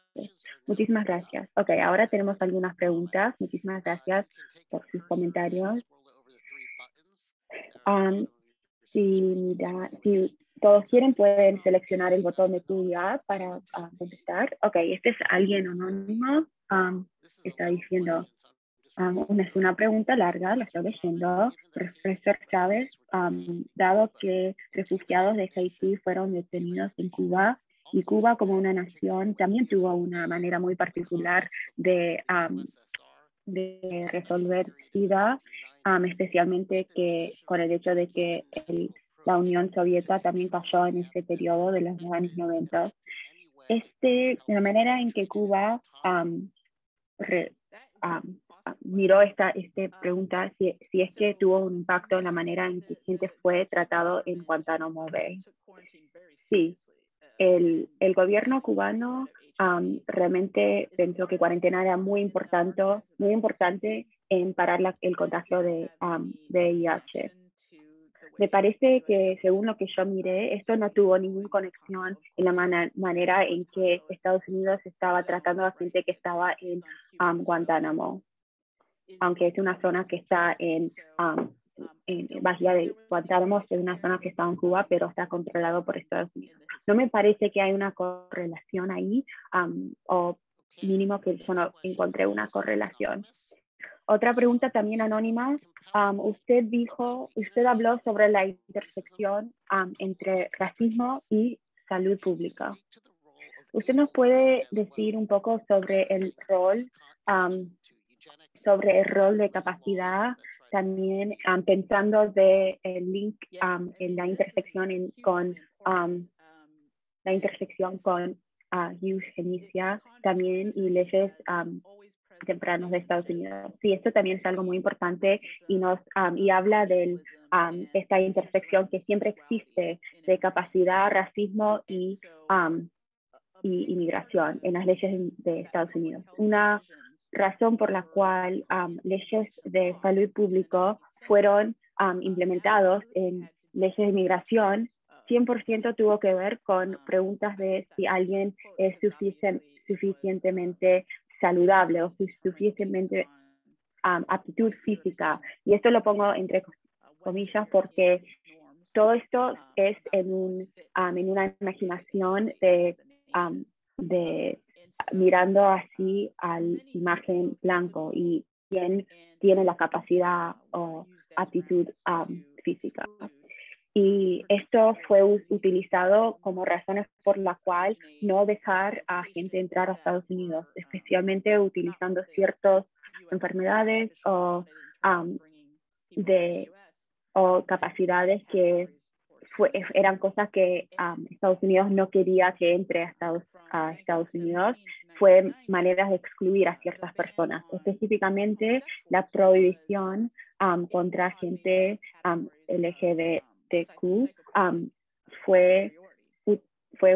Muchísimas gracias. Ok, ahora tenemos algunas preguntas. Muchísimas gracias por sus comentarios. Si todos quieren, pueden seleccionar el botón de QA para contestar. Ok, este es alguien anónimo. Está diciendo, es una pregunta larga, la estoy leyendo. Profesor Chávez, dado que refugiados de Haití fueron detenidos en Cuba, y Cuba como una nación también tuvo una manera muy particular de resolver SIDA, especialmente con el hecho de que la Unión Soviética también cayó en ese periodo de los años 90. La manera en que Cuba miró esta pregunta, si es que tuvo un impacto en la manera en que gente fue tratado en Guantánamo Bay. Sí, el gobierno cubano realmente pensó que cuarentena era muy importante en parar el contagio de VIH. Me parece que, según lo que yo miré, esto no tuvo ninguna conexión en la manera en que Estados Unidos estaba tratando a gente que estaba en Guantánamo, aunque es una zona que está en Bahía de Guantánamo, es una zona que está en Cuba, pero está controlado por Estados Unidos. No me parece que hay una correlación ahí, o mínimo que yo no encontré una correlación. Otra pregunta también anónima. Usted habló sobre la intersección entre racismo y salud pública. ¿Usted nos puede decir un poco sobre el rol de capacidad, también pensando de el link en la intersección con eugenesia también y leyes tempranos de Estados Unidos? Sí, esto también es algo muy importante y habla de esta intersección que siempre existe de capacidad, racismo y inmigración en las leyes de Estados Unidos. Una razón por la cual leyes de salud pública fueron implementados en leyes de inmigración 100% tuvo que ver con preguntas de si alguien es suficientemente saludable o suficientemente aptitud física. Y esto lo pongo entre comillas porque todo esto es en una imaginación de mirando así al imagen blanco y quién tiene la capacidad o aptitud física. Y esto fue utilizado como razones por la cual no dejar a gente entrar a Estados Unidos, especialmente utilizando ciertas enfermedades o capacidades que eran cosas que Estados Unidos no quería que entre a Estados Unidos. Fue maneras de excluir a ciertas personas, específicamente la prohibición contra gente LGBTQ fue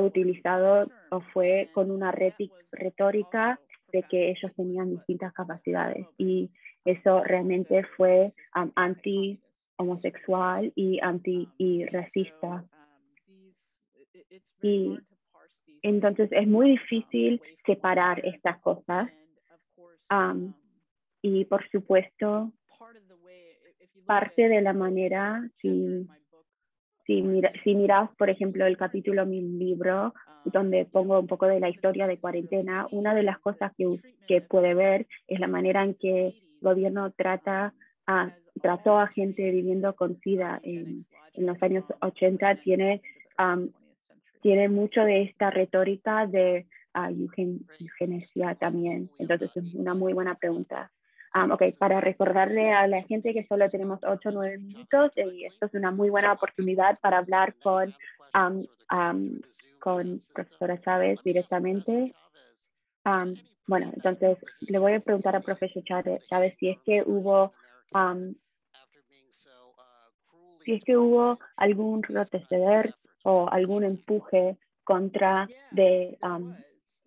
utilizado o fue con una retórica de que ellos tenían distintas capacidades y eso realmente fue anti-homosexual y racista. Y entonces es muy difícil separar estas cosas. Y por supuesto, parte de la manera, si miras, por ejemplo, el capítulo mi libro, donde pongo un poco de la historia de cuarentena, una de las cosas que puede ver es la manera en que el gobierno trató a gente viviendo con SIDA en los años 80. Tiene mucho de esta retórica de eugenesia también. Entonces es una muy buena pregunta. Ok, para recordarle a la gente que solo tenemos 8 o 9 minutos, y esto es una muy buena oportunidad para hablar con profesora Chávez directamente. Bueno, entonces le voy a preguntar a profesor Chávez si es que hubo algún retroceder o algún empuje contra de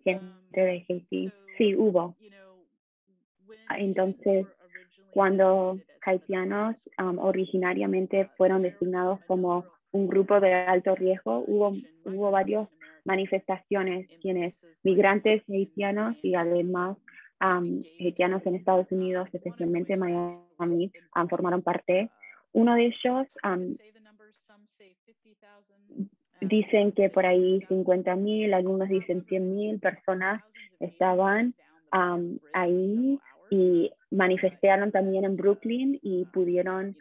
gente de Haití. Sí, hubo. Entonces, cuando haitianos originariamente fueron designados como un grupo de alto riesgo, hubo varias manifestaciones, quienes migrantes haitianos y además haitianos en Estados Unidos, especialmente en Miami, formaron parte. Uno de ellos dicen que por ahí 50,000, algunos dicen 100,000 personas estaban ahí y manifestaron también en Brooklyn y pudieron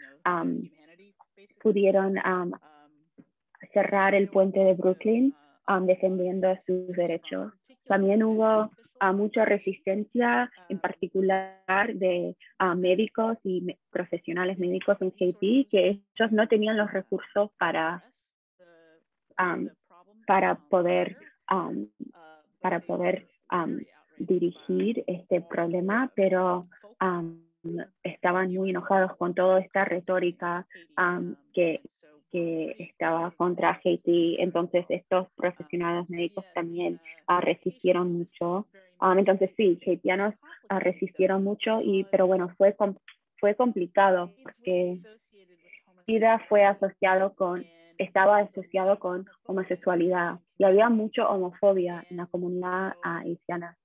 cerrar el puente de Brooklyn defendiendo sus derechos. También hubo mucha resistencia, en particular de médicos y profesionales médicos en Haití, que ellos no tenían los recursos para poder dirigir este problema, pero estaban muy enojados con toda esta retórica que estaba contra Haití. Entonces estos profesionales médicos también resistieron mucho. Entonces sí, haitianos resistieron mucho, pero bueno, fue complicado porque SIDA estaba asociado con homosexualidad y había mucha homofobia en la comunidad haitiana.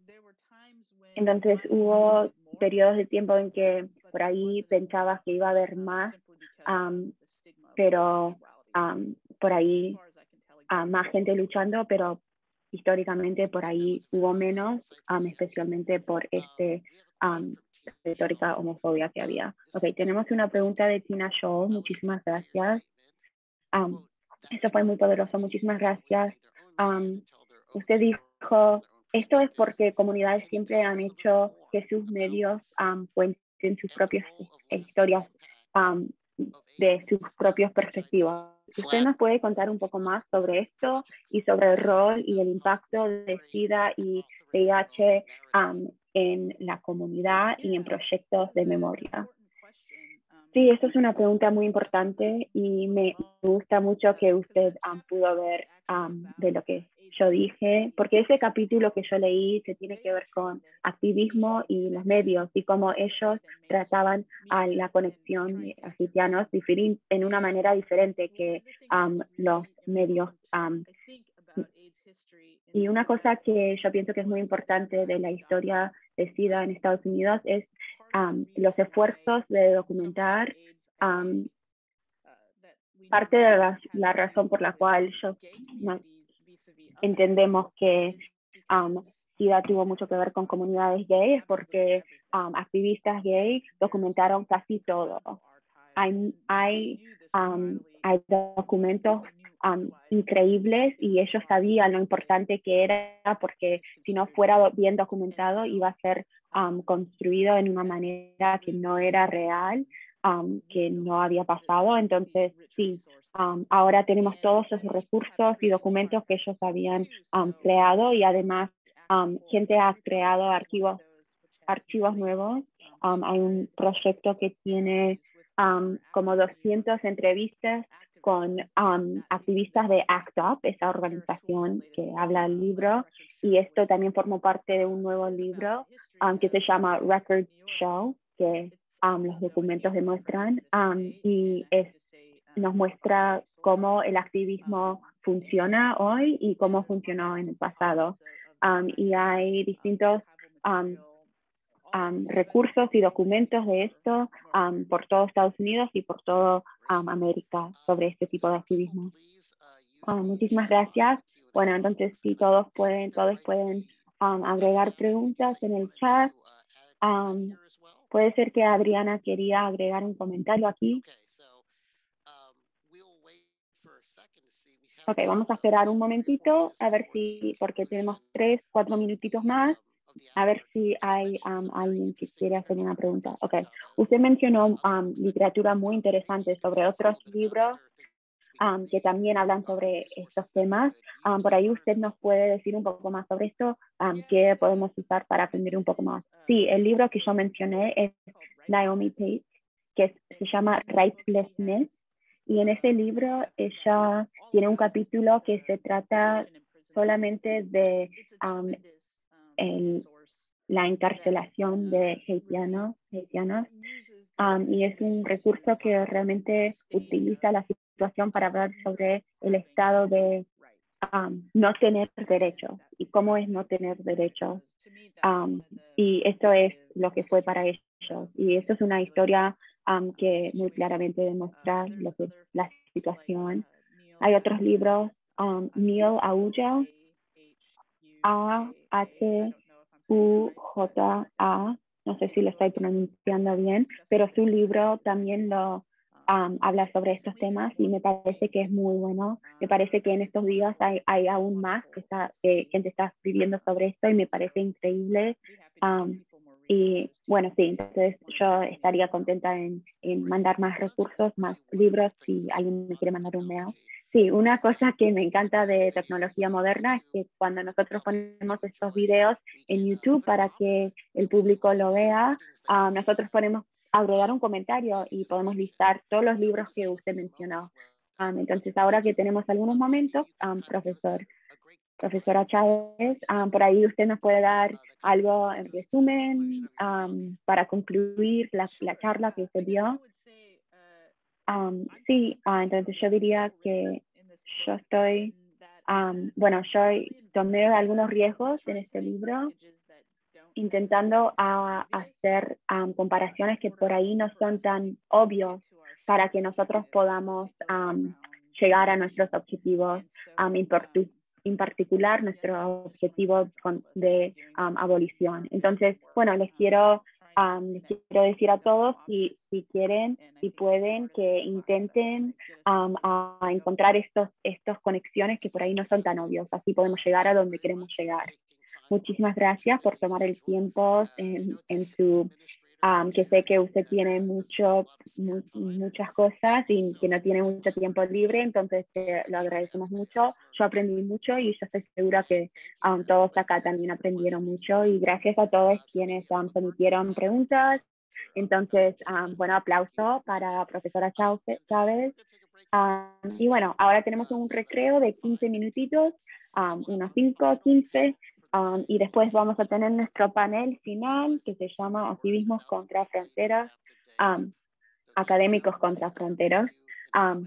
Entonces hubo periodos de tiempo en que por ahí pensaba que iba a haber más, pero por ahí más gente luchando, pero históricamente por ahí hubo menos, especialmente por retórica homofobia que había. Ok, tenemos una pregunta de Tina Shaw. Muchísimas gracias. Eso fue muy poderoso. Muchísimas gracias. Usted dijo, esto es porque comunidades siempre han hecho que sus medios cuenten sus propias historias de sus propios perspectivas. ¿Usted nos puede contar un poco más sobre esto y sobre el rol y el impacto de SIDA y VIH en la comunidad y en proyectos de memoria? Sí, esto es una pregunta muy importante y me gusta mucho que usted pudo ver de lo que yo dije, porque ese capítulo que yo leí se tiene que ver con activismo y los medios y cómo ellos trataban a la conexión haitianos en una manera diferente que los medios. Y una cosa que yo pienso que es muy importante de la historia de SIDA en Estados Unidos es los esfuerzos de documentar. Parte de la razón por la cual entendemos que SIDA tuvo mucho que ver con comunidades gays, porque activistas gays documentaron casi todo. Hay documentos increíbles y ellos sabían lo importante que era, porque si no fuera bien documentado iba a ser construido en una manera que no era real, que no había pasado. Entonces sí, ahora tenemos todos esos recursos y documentos que ellos habían creado, y además gente ha creado archivos nuevos. Hay un proyecto que tiene como 200 entrevistas con activistas de ACT UP, esa organización que habla del libro, y esto también formó parte de un nuevo libro que se llama Record Show, que los documentos demuestran, y nos muestra cómo el activismo funciona hoy y cómo funcionó en el pasado. Y hay distintos recursos y documentos de esto por todo Estados Unidos y por toda América sobre este tipo de activismo. Muchísimas gracias. Bueno, entonces si todos pueden agregar preguntas en el chat. Puede ser que Adriana quería agregar un comentario aquí. Ok, vamos a esperar un momentito a ver si, porque tenemos 3, 4 minutitos más, a ver si hay alguien que quiere hacer una pregunta. Ok, usted mencionó literatura muy interesante sobre otros libros que también hablan sobre estos temas. Por ahí usted nos puede decir un poco más sobre esto, qué podemos usar para aprender un poco más. Sí, el libro que yo mencioné es Naomi Page, que se llama Rightlessness, y en ese libro ella tiene un capítulo que se trata solamente de la encarcelación de haitianos, y es un recurso que realmente utiliza la situación para hablar sobre el estado de no tener derechos y cómo es no tener derechos. Y esto es lo que fue para ellos. Y esto es una historia que muy claramente demuestra lo que la situación. Hay otros libros, Neil Ahuja, Ahuja, no sé si lo estoy pronunciando bien, pero su libro también lo habla sobre estos temas y me parece que es muy bueno. Me parece que en estos días hay aún más gente está escribiendo sobre esto y me parece increíble. Y bueno, sí, entonces yo estaría contenta en mandar más recursos, más libros, si alguien me quiere mandar un mail. Sí, una cosa que me encanta de tecnología moderna es que cuando nosotros ponemos estos videos en YouTube para que el público lo vea, nosotros podemos agregar un comentario y podemos listar todos los libros que usted mencionó. Entonces, ahora que tenemos algunos momentos, profesora Chávez, por ahí usted nos puede dar algo en resumen para concluir la charla que se dio. Sí, entonces yo diría que yo yo tomé algunos riesgos en este libro, intentando hacer comparaciones que por ahí no son tan obvios para que nosotros podamos llegar a nuestros objetivos, en particular nuestro objetivo de abolición. Entonces, bueno, les quiero decir a todos si quieren, si pueden, que intenten a encontrar estos conexiones que por ahí no son tan obvios, así podemos llegar a donde queremos llegar. Muchísimas gracias por tomar el tiempo en su, que sé que usted tiene muchas cosas y que no tiene mucho tiempo libre, entonces lo agradecemos mucho. Yo aprendí mucho y yo estoy segura que todos acá también aprendieron mucho y gracias a todos quienes permitieron preguntas. Entonces, bueno, aplauso para profesora Chávez. Y bueno, ahora tenemos un recreo de 15 minutitos, unos 5, 15, y después vamos a tener nuestro panel final que se llama Activismos contra Fronteras, Académicos contra Fronteras.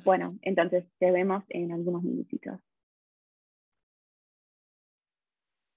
Bueno, entonces te vemos en algunos minutitos.